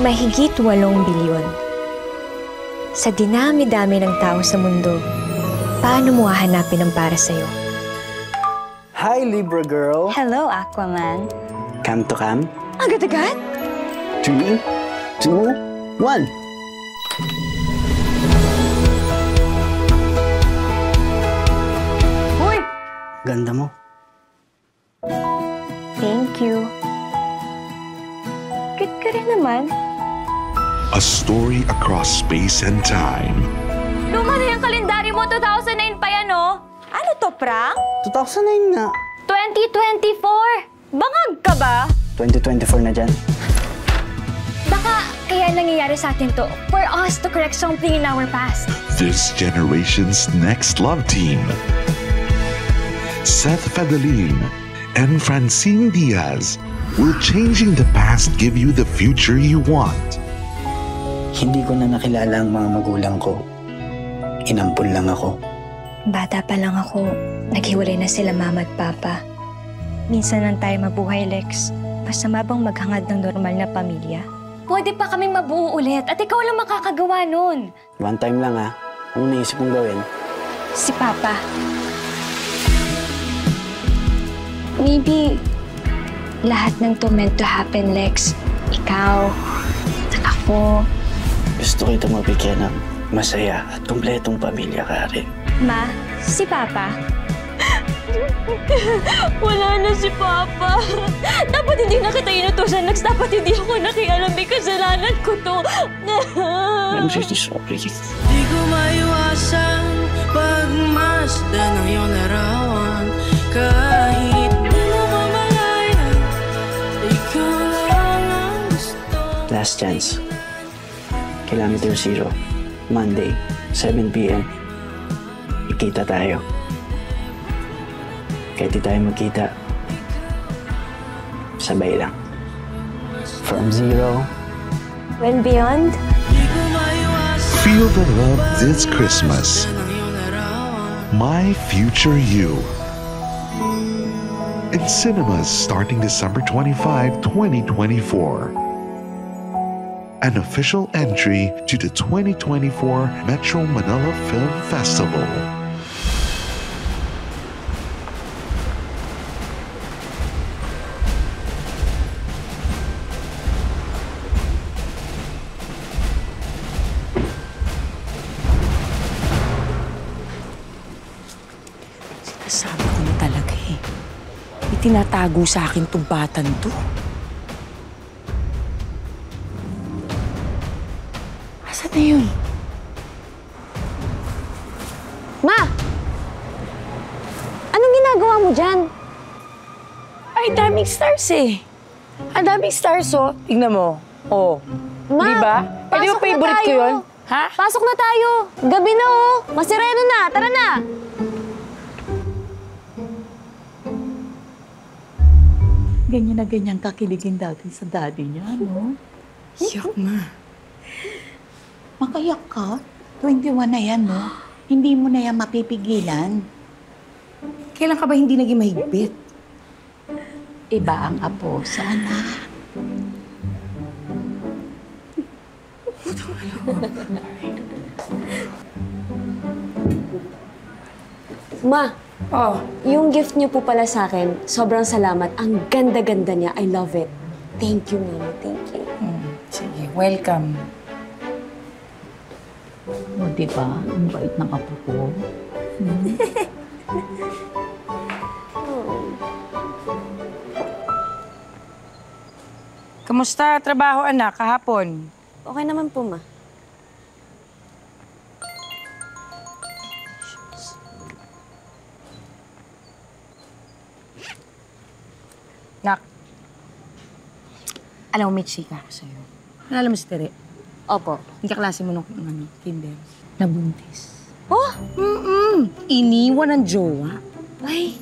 Mahigit 8 bilyon. Sa dinami-dami ng tao sa mundo, paano mo hahanapin ang para sa'yo? Hi, Libra girl. Hello, Aquaman. Cam to cam? Agad-agad? 3, 2, 1. Hoy! Ganda mo. Thank you. Cute ka rin naman. A story across space and time. Luma na yung kalendaryo mo, 2009 pa yan, oh. Ano to, prank? 2009 nga. 2024! Bangag ka ba? 2024 na dyan. Baka kaya nangyayari sa atin to for us to correct something in our past. This generation's next love team. Seth Fedalin and Francine Diaz will changing the past give you the future you want. Hindi ko na nakilala ang mga magulang ko. Inampun lang ako. Bata pa lang ako, naghiwalay na sila mama at papa. Minsan lang tayo mabuhay, Lex. Masama bang maghangad ng normal na pamilya? Pwede pa kaming mabuo ulit at ikaw lang makakagawa nun. One time lang ha. Anong naisip mong gawin? Si Papa. Maybe lahat ng to meant to happen, Lex. Ikaw, at ako. Gusto kita mabigyan ng masaya at kumpletong pamilya ka rin. Ma, si Papa. Wala na si Papa. Dapat hindi na kita inutusan, Lex. Dapat hindi ako nakialam. May kasalanan ko to. I'm really sorry. Di ko maiwasan pagmasdan ng iyong larawan. Kahit di mo mamalaya, ikaw lang ang gusto. Last chance. Kilometer 0. Monday, 7 p.m. Ikita tayo. Kahit di tayo magkita, sabay lang. From 0 When beyond, Feel the love this Christmas. My Future You. In cinemas starting December 25, 2024. An official entry to the 2024 Metro Manila Film Festival. Sinasabi ko na talaga eh. May tinatago sa akin tong batang to. Asan na yun? Ma! Anong ginagawa mo dyan? Ay, daming stars eh. Ang daming stars, oh. Tingnan mo. Oh. Ma, Di ba? Eh, di ba pasok na favorite ko tayo. yun? Ha? Pasok na tayo! Gabi na, oh! Masireno na! Tara na! Ganyan na ganyan kakiligin dati sa daddy niya, no? Yak, ma. Makayak ka. 21 na yan, no? Hindi mo na yan mapipigilan. Kailan ka ba hindi naging mahigpit? Iba ang apo, sana. Ma, Oh. yung gift niyo po pala sa akin, sobrang salamat. Ang ganda-ganda niya. I love it. Thank you, Mama. Thank you. Sige, welcome. O, diba? Ang bait ng apo ko. Kamusta trabaho, anak, kahapon? Okay naman po, Ma. Nak, alam mo, may chika ako sa'yo. Nalala mo si Tere? Opo. Yung kaklase mo nung kinder. Nabuntis. Oh! Iniwan ng jowa. Ay,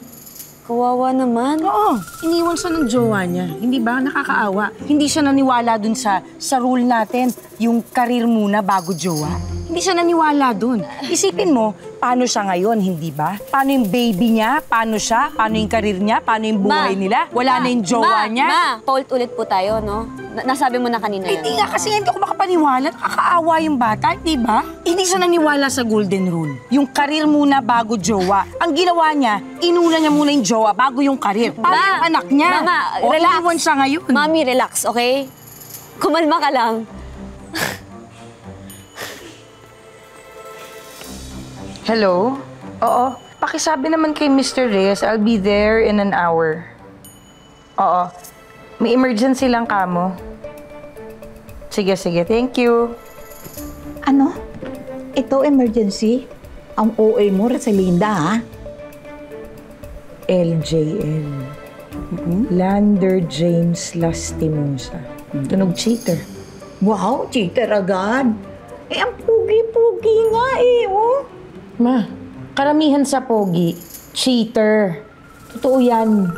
kawawa naman. Oo, iniwan siya ng jowa niya. Hindi ba? Nakakaawa. Hindi siya naniwala dun sa rule natin, yung karir muna bago jowa. Hindi siya naniwala dun. Isipin mo, paano siya ngayon, hindi ba? Paano yung baby niya? Paano siya? Paano yung karir niya? Paano yung buhay nila? Wala na yung jowa niya? Ma, fault ulit po tayo, no? Nasabi mo na kanina yan. Hindi nga kasi hindi ako makapaniwala. Nakakaawa yung bata, di ba? Hindi siya naniwala sa golden rule. Yung karir muna bago jowa. Ang ginawa niya, inuna niya muna yung jowa bago yung karir. Paano yung anak niya? Mama, O, relax. iniwan siya ngayon. Mami, relax, okay? Kumalma ka lang. Hello? Oo. Pakisabi naman kay Mr. Reyes, I'll be there in an hour. Oo. May emergency lang kamo. Sige, sige. Thank you. Ano? Ito emergency? Ang OA mo, Rosalinda, ha? LJL. Lander James Lastimosa. Tunog cheater. Wow, cheater agad. Eh, ang pugi-pugi nga eh, oh. Ma, karamihan sa pogi, cheater. Totoo yan.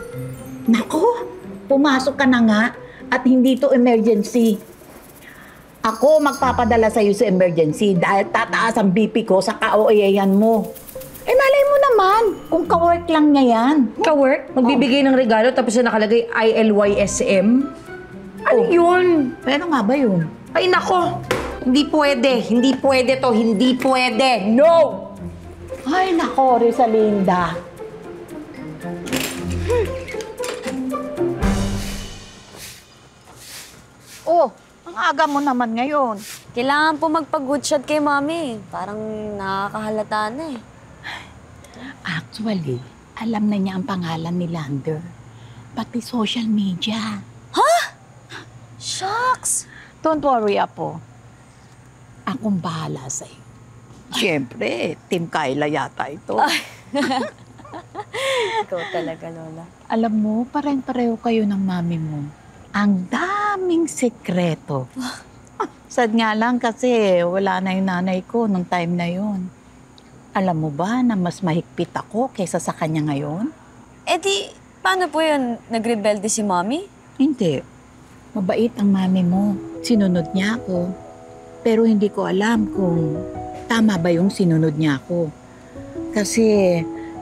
Nako, pumasok ka na nga at hindi to emergency. Ako magpapadala sa'yo sa emergency dahil tataas ang BP ko sa ka-OA-yan mo. Eh, malay mo naman kung ka-work lang niya yan. Ka-work? Magbibigay ng regalo tapos na nakalagay ILYSM? Ano yun? Pero nga ba yun? Ay, nako! Hindi pwede. Hindi pwede to. Hindi pwede. No! Ay, nako, Rosalinda. Oh, ang aga mo naman ngayon. Kailangan po magpag-good shot kay Mami. Parang nakakahalata na eh. Actually, alam na niya ang pangalan ni Lander. Pati social media. Shucks! Don't worry, Apo. Akong bahala sa'yo. Siyempre, Team Kyla yata ito. Ikaw talaga, Lola. Alam mo, pareng-pareho kayo ng mami mo. Ang daming sekreto. Sad nga lang kasi wala na yung nanay ko nung time na yon. Alam mo ba na mas mahigpit ako kaysa sa kanya ngayon? Eh di, paano po yun? Nagrebelde si Mami? Hindi. Mabait ang mami mo. Sinunod niya ako. Pero hindi ko alam kung tama ba yung sinunod niya ako. Kasi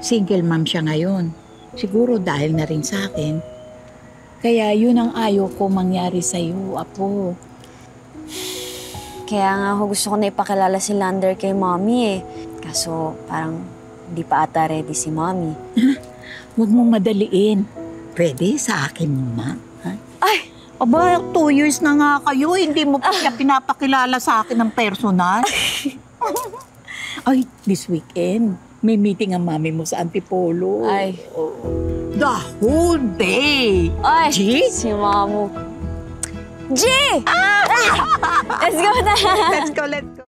single mom siya ngayon. Siguro dahil na rin sa akin. Kaya yun ang ayaw ko mangyari sa'yo, Apo. Kaya nga ako gusto ko na ipakilala si Lander kay Mami eh. Kaso parang hindi pa ata ready si Mami. Huwag mong madaliin. Pwede sa akin muna. Ha? Ay! Aba, 2 years na nga kayo. Hindi mo pa siya pinapakilala sa akin ng personal. Ay, this weekend, may meeting ang mami mo sa Antipolo. Ay. Oh. The whole day. Ay! G? Si Mamu. G! Let's go na! Let's go, let's go.